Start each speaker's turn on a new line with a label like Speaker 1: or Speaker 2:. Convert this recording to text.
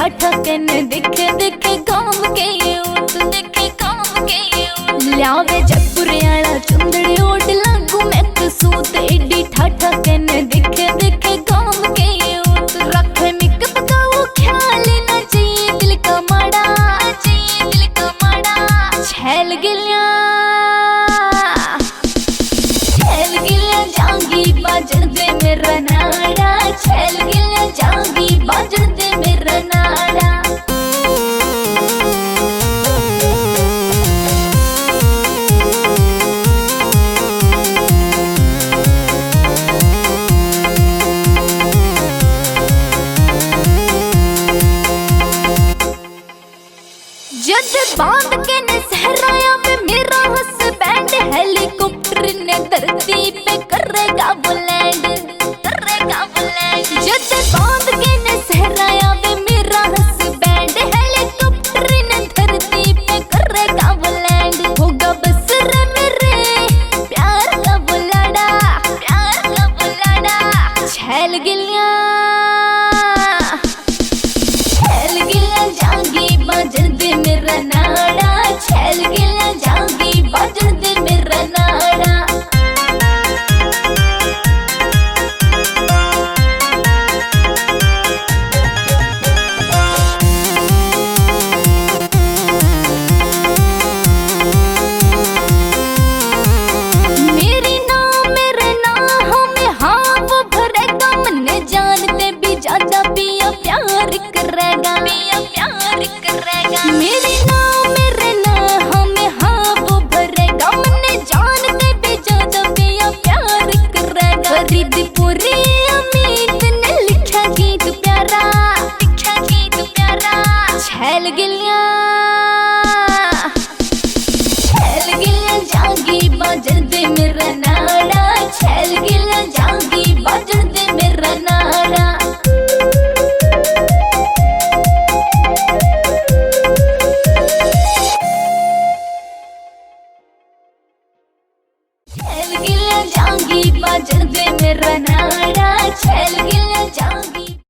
Speaker 1: ठाठा कने दिखे दिखे काम के ऊट दिखे काम के ऊट लियावे जयपुर आला चुंदड़ी ओट लागू मैं कसूत एडी ठाठा कने दिखे दिखे काम के ऊट रखे मिक पकाओ ख्याल ना चाहिए दिल का माड़ा चाहिए दिल का माड़ा छैल गिलिया जागी बाजन दे मेरा नाड़ा छैल गिलिया जागी बाजन दे मेरा नाड़ा जद बांध के ने सहराया में मेरा हस्बैंड हेलीकॉप्टर ने धरती पे करेगा वो लैंड करेगा वो लैंड जद बांध के ने सहराया में मेरा हस्बैंड हेलीकॉप्टर ने धरती पे करेगा वो लैंड होगा बस रे मेरे प्यार का बुलाड़ा प्यार का बुलाड़ा छैल गिलिया जागी बाजन दे मेरा नाड़ा छैल गिलिया जागी बाजन दे मेरा नाड़ा मेरी ना मेरे ना हमें हाँ वो भरेगा मन जानते भी ज्यादा पिया प्यार करेगा पिया प्यार करेगा मेरी ना